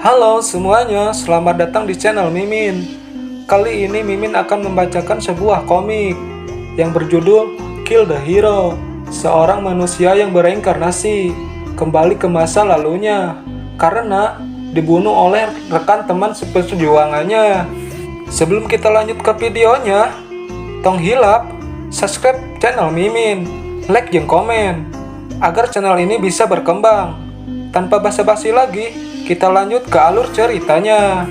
Halo semuanya, selamat datang di channel Mimin. Kali ini Mimin akan membacakan sebuah komik yang berjudul Kill the Hero. Seorang manusia yang bereinkarnasi kembali ke masa lalunya karena dibunuh oleh rekan teman seperjuangannya. Sebelum kita lanjut ke videonya, tong hilap, subscribe channel Mimin, like dan komen agar channel ini bisa berkembang. Tanpa basa-basi lagi, kita lanjut ke alur ceritanya.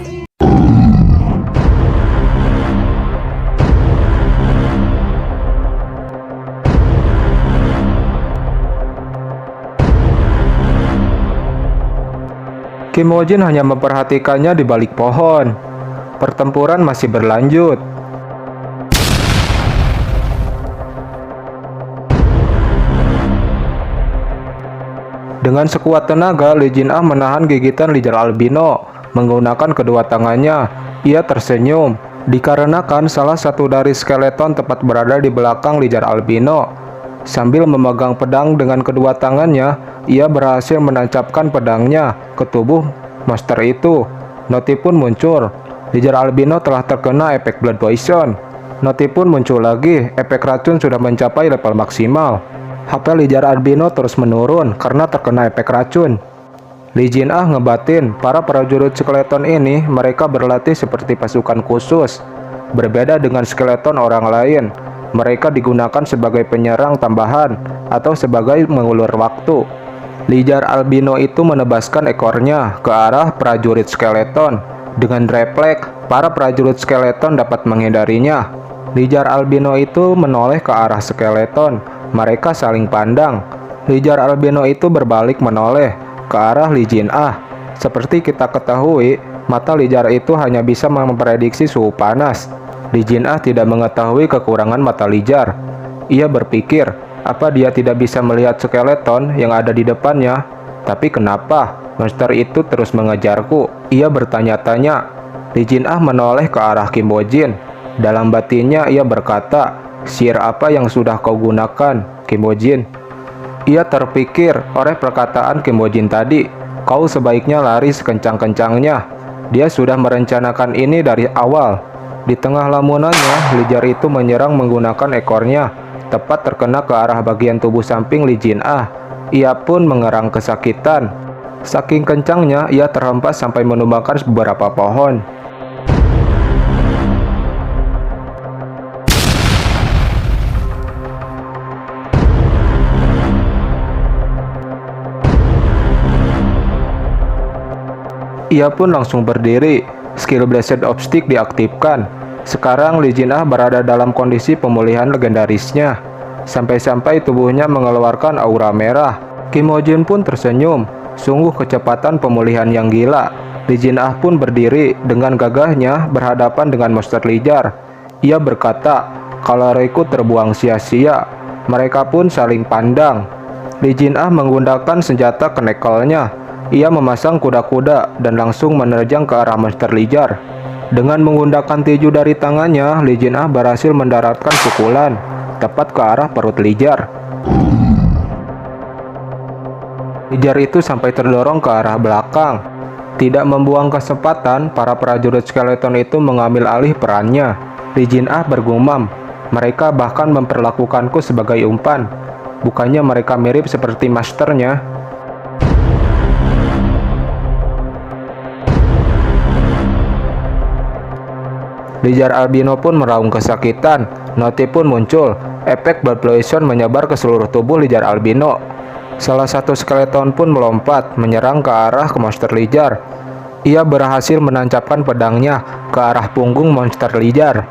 Kim Ho Jin hanya memperhatikannya di balik pohon. Pertempuran masih berlanjut. Dengan sekuat tenaga, Lee Jin Ah menahan gigitan Lijar Albino. Menggunakan kedua tangannya, ia tersenyum, dikarenakan salah satu dari skeleton tepat berada di belakang Lijar Albino. Sambil memegang pedang dengan kedua tangannya, ia berhasil menancapkan pedangnya ke tubuh monster itu. Noti pun muncul. Lijar Albino telah terkena efek blood poison. Noti pun muncul lagi, efek racun sudah mencapai level maksimal. HP Lijar Albino terus menurun karena terkena efek racun. Lee Jin Ah ngebatin, para prajurit skeleton ini mereka berlatih seperti pasukan khusus. Berbeda dengan skeleton orang lain, mereka digunakan sebagai penyerang tambahan atau sebagai mengulur waktu. Lijar Albino itu menebaskan ekornya ke arah prajurit skeleton. Dengan refleks, para prajurit skeleton dapat menghindarinya. Lijar Albino itu menoleh ke arah skeleton. Mereka saling pandang. Lijar Albino itu berbalik menoleh ke arah Lee Jin Ah. Seperti kita ketahui, mata Lijar itu hanya bisa memprediksi suhu panas. Lee Jin Ah tidak mengetahui kekurangan mata Lijar. Ia berpikir, apa dia tidak bisa melihat skeleton yang ada di depannya? Tapi kenapa monster itu terus mengejarku? Ia bertanya-tanya. Lee Jin Ah menoleh ke arah Kim Ho Jin. Dalam batinnya ia berkata, "Sihir apa yang sudah kau gunakan, Kim Ho Jin?" Ia terpikir oleh perkataan Kim Ho Jin tadi, "Kau sebaiknya lari sekencang-kencangnya." Dia sudah merencanakan ini dari awal. Di tengah lamunannya, Lijar itu menyerang menggunakan ekornya, tepat terkena ke arah bagian tubuh samping Lee Jin Ah. Ia pun mengerang kesakitan. Saking kencangnya, ia terhempas sampai menumbangkan beberapa pohon. Ia pun langsung berdiri. Skill Blessed of Stick diaktifkan. Sekarang Lee Jin Ah berada dalam kondisi pemulihan legendarisnya. Sampai-sampai tubuhnya mengeluarkan aura merah. Kim Ho Jin pun tersenyum. Sungguh kecepatan pemulihan yang gila. Lee Jin Ah pun berdiri dengan gagahnya berhadapan dengan monster Lijar. Ia berkata, "Kaloriku terbuang sia-sia." Mereka pun saling pandang. Lee Jin Ah menggunakan senjata knuckle-nya. Ia memasang kuda-kuda dan langsung menerjang ke arah monster Lijar. Dengan menggunakan tinju dari tangannya, Lee Jin Ah berhasil mendaratkan pukulan tepat ke arah perut Lijar. Lijar itu sampai terdorong ke arah belakang. Tidak membuang kesempatan, para prajurit skeleton itu mengambil alih perannya. Lee Jin Ah bergumam, "Mereka bahkan memperlakukanku sebagai umpan. Bukannya mereka mirip seperti masternya?" Lijar Albino pun meraung kesakitan. Noti pun muncul. Efek blood poison menyebar ke seluruh tubuh Lijar Albino. Salah satu skeleton pun melompat menyerang ke arah monster Lijar. Ia berhasil menancapkan pedangnya ke arah punggung monster Lijar.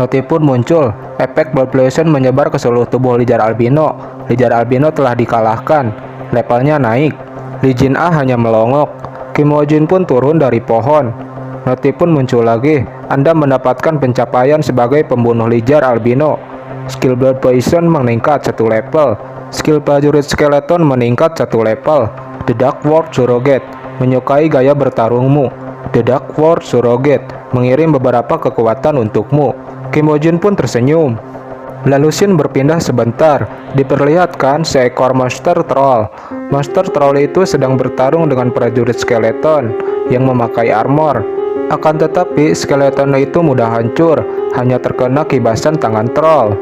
Noti pun muncul. Efek blood poison menyebar ke seluruh tubuh Lijar Albino. Lijar Albino telah dikalahkan. Levelnya naik. Lee Jin Ah hanya melongok. Kim Ho Jin pun turun dari pohon. Noti pun muncul lagi. Anda mendapatkan pencapaian sebagai pembunuh Lijar Albino. Skill Blood Poison meningkat 1 level. Skill prajurit skeleton meningkat 1 level. The Dark World Surrogate menyukai gaya bertarungmu. The Dark World Surrogate mengirim beberapa kekuatan untukmu. Kim Ho Jin pun tersenyum. Lalu scene berpindah sebentar, diperlihatkan seekor monster troll. Monster troll itu sedang bertarung dengan prajurit skeleton yang memakai armor. Akan tetapi skeleton itu mudah hancur, hanya terkena kibasan tangan troll.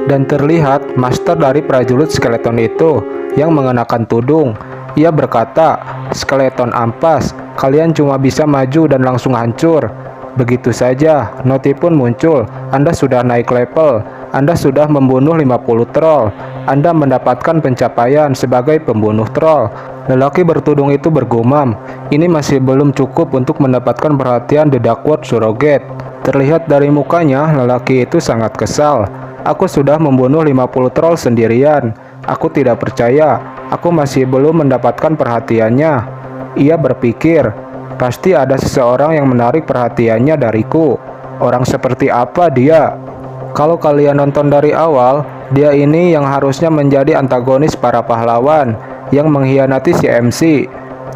Dan terlihat master dari prajurit skeleton itu yang mengenakan tudung. Ia berkata, "Skeleton ampas, kalian cuma bisa maju dan langsung hancur." Begitu saja, noti pun muncul. Anda sudah naik level. Anda sudah membunuh 50 troll. Anda mendapatkan pencapaian sebagai pembunuh troll. Lelaki bertudung itu bergumam, ini masih belum cukup untuk mendapatkan perhatian The Duckworth Surrogate. Terlihat dari mukanya, lelaki itu sangat kesal. Aku sudah membunuh 50 troll sendirian. Aku tidak percaya. Aku masih belum mendapatkan perhatiannya. Ia berpikir, pasti ada seseorang yang menarik perhatiannya dariku. Orang seperti apa dia? Kalau kalian nonton dari awal, dia ini yang harusnya menjadi antagonis para pahlawan yang mengkhianati si MC.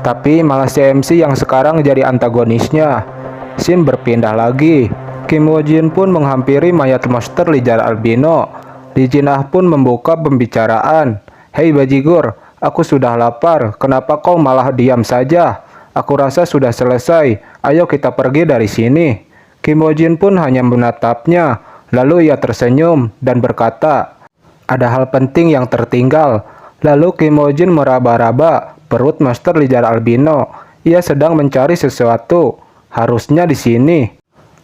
Tapi malah si MC yang sekarang jadi antagonisnya. Scene berpindah lagi. Kim Woo Jin pun menghampiri mayat monster lizard albino. Lee Jin Ah pun membuka pembicaraan. "Hei bajigur, aku sudah lapar. Kenapa kau malah diam saja? Aku rasa sudah selesai. Ayo kita pergi dari sini." Kim Woo Jin pun hanya menatapnya. Lalu ia tersenyum dan berkata, "Ada hal penting yang tertinggal." Lalu Kim Woo Jin meraba-raba perut monster lizard albino. Ia sedang mencari sesuatu. Harusnya di sini.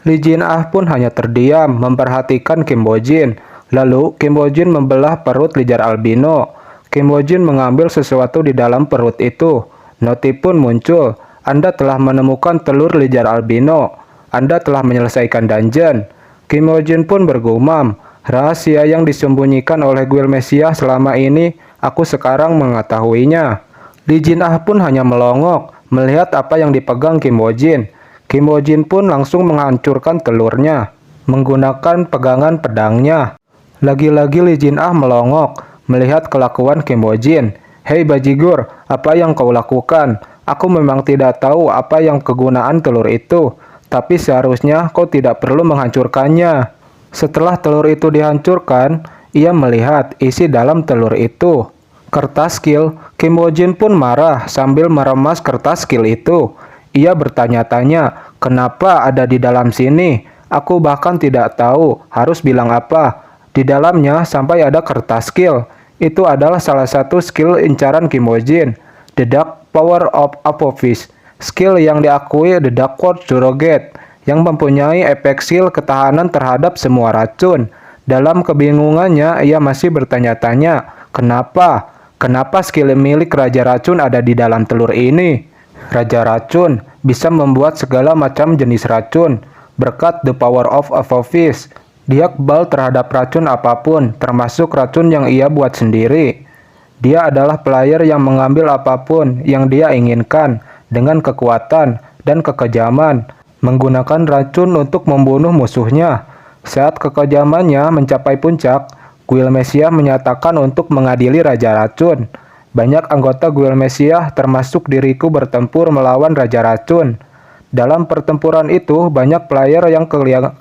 Lee Jin Ah pun hanya terdiam memperhatikan Kim Woo Jin. Lalu Kim Woo Jin membelah perut lizard albino. Kim Woo Jin mengambil sesuatu di dalam perut itu. Noti pun muncul. Anda telah menemukan telur lizard albino. Anda telah menyelesaikan dungeon. Kim Woo Jin pun bergumam, rahasia yang disembunyikan oleh Guild Messiah selama ini, aku sekarang mengetahuinya. Lee Jin Ah pun hanya melongok melihat apa yang dipegang Kim Woo Jin. Kim Woo Jin pun langsung menghancurkan telurnya menggunakan pegangan pedangnya. Lagi-lagi Lee Jin Ah melongok melihat kelakuan Kim Woo Jin. "Hei bajigur, apa yang kau lakukan? Aku memang tidak tahu apa yang kegunaan telur itu, tapi seharusnya kau tidak perlu menghancurkannya." Setelah telur itu dihancurkan, ia melihat isi dalam telur itu. Kertas skill. Kim Woo Jin pun marah sambil meremas kertas skill itu. Ia bertanya-tanya, kenapa ada di dalam sini? Aku bahkan tidak tahu harus bilang apa. Di dalamnya sampai ada kertas skill. Itu adalah salah satu skill incaran Kim Woo Jin, The Dark Power of Apophis. Skill yang diakui The Duckworth Surrogate, yang mempunyai efek skill ketahanan terhadap semua racun. Dalam kebingungannya, ia masih bertanya-tanya, kenapa? Kenapa skill milik Raja Racun ada di dalam telur ini? Raja Racun bisa membuat segala macam jenis racun. Berkat The Power of Apophis, dia kebal terhadap racun apapun, termasuk racun yang ia buat sendiri. Dia adalah player yang mengambil apapun yang dia inginkan dengan kekuatan dan kekejaman, menggunakan racun untuk membunuh musuhnya. Saat kekejamannya mencapai puncak, Guild Messiah menyatakan untuk mengadili Raja Racun. Banyak anggota Guild Messiah termasuk diriku bertempur melawan Raja Racun. Dalam pertempuran itu banyak player yang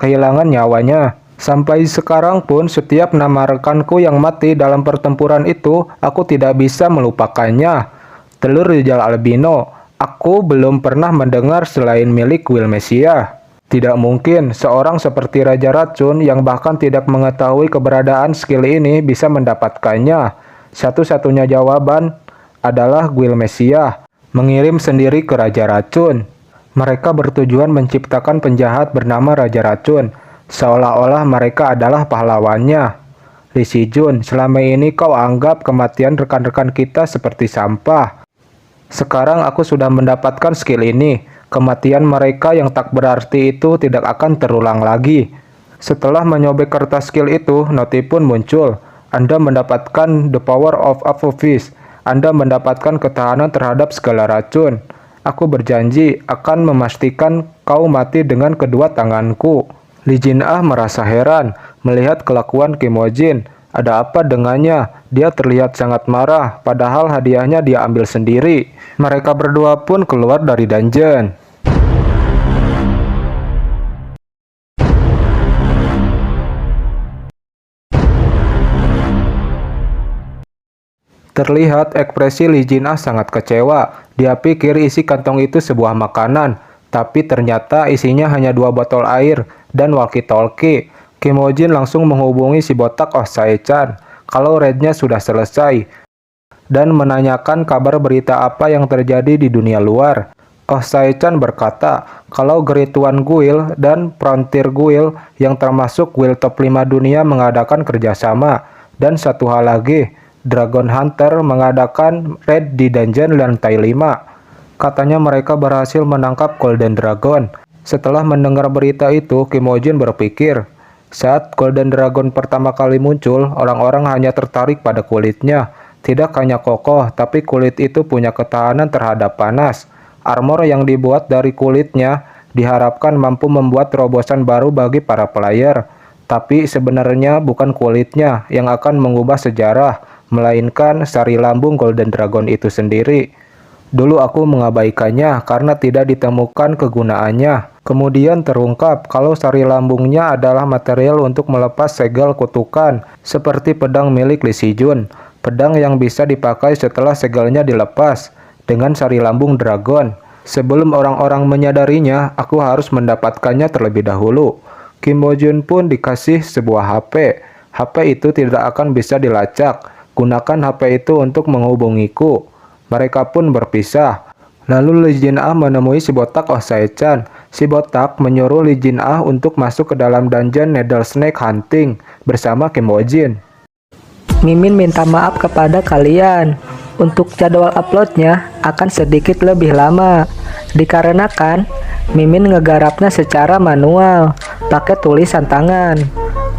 kehilangan nyawanya. Sampai sekarang pun setiap nama rekanku yang mati dalam pertempuran itu, aku tidak bisa melupakannya. Telur lizard albino, aku belum pernah mendengar selain milik Guild Messiah. Tidak mungkin seorang seperti Raja Racun yang bahkan tidak mengetahui keberadaan skill ini bisa mendapatkannya. Satu-satunya jawaban adalah Guild Messiah mengirim sendiri ke Raja Racun. Mereka bertujuan menciptakan penjahat bernama Raja Racun, seolah-olah mereka adalah pahlawannya. Lee Si Jun, selama ini kau anggap kematian rekan-rekan kita seperti sampah. Sekarang aku sudah mendapatkan skill ini. Kematian mereka yang tak berarti itu tidak akan terulang lagi. Setelah menyobek kertas skill itu, noti pun muncul. Anda mendapatkan The Power of Apophis. Anda mendapatkan ketahanan terhadap segala racun. Aku berjanji akan memastikan kau mati dengan kedua tanganku. Lee Jin Ah merasa heran melihat kelakuan Kim Woo Jin. Ada apa dengannya? Dia terlihat sangat marah, padahal hadiahnya dia ambil sendiri. Mereka berdua pun keluar dari dungeon. Terlihat ekspresi Lee Jin-ah sangat kecewa. Dia pikir isi kantong itu sebuah makanan, tapi ternyata isinya hanya 2 botol air dan walkie-talkie. Kim Ho Jin langsung menghubungi si botak Oh Sae-chan kalau raidnya sudah selesai dan menanyakan kabar berita apa yang terjadi di dunia luar. Oh Sae-chan berkata kalau Great One Guild dan Frontier Guild yang termasuk guild top 5 dunia mengadakan kerjasama, dan satu hal lagi, Dragon Hunter mengadakan raid di dungeon lantai 5. Katanya mereka berhasil menangkap Golden Dragon. Setelah mendengar berita itu, Kim Ho Jin berpikir, saat Golden Dragon pertama kali muncul, orang-orang hanya tertarik pada kulitnya. Tidak hanya kokoh, tapi kulit itu punya ketahanan terhadap panas. Armor yang dibuat dari kulitnya diharapkan mampu membuat terobosan baru bagi para player. Tapi sebenarnya bukan kulitnya yang akan mengubah sejarah, melainkan sari lambung Golden Dragon itu sendiri. Dulu aku mengabaikannya karena tidak ditemukan kegunaannya. Kemudian terungkap kalau sari lambungnya adalah material untuk melepas segel kutukan, seperti pedang milik Lee Si-jun. Pedang yang bisa dipakai setelah segelnya dilepas dengan sari lambung dragon. Sebelum orang-orang menyadarinya, aku harus mendapatkannya terlebih dahulu. Kim Ho Jin pun dikasih sebuah HP. HP itu tidak akan bisa dilacak. Gunakan HP itu untuk menghubungiku. Mereka pun berpisah. Lalu Lee Jin-ah menemui si botak Oh Sae-chan. Si botak menyuruh Lee Jin-ah untuk masuk ke dalam dungeon Needle Snake Hunting bersama Kim Ho Jin. Mimin minta maaf kepada kalian. Untuk jadwal uploadnya akan sedikit lebih lama, dikarenakan Mimin ngegarapnya secara manual, pakai tulisan tangan.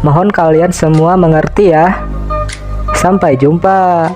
Mohon kalian semua mengerti ya. Sampai jumpa.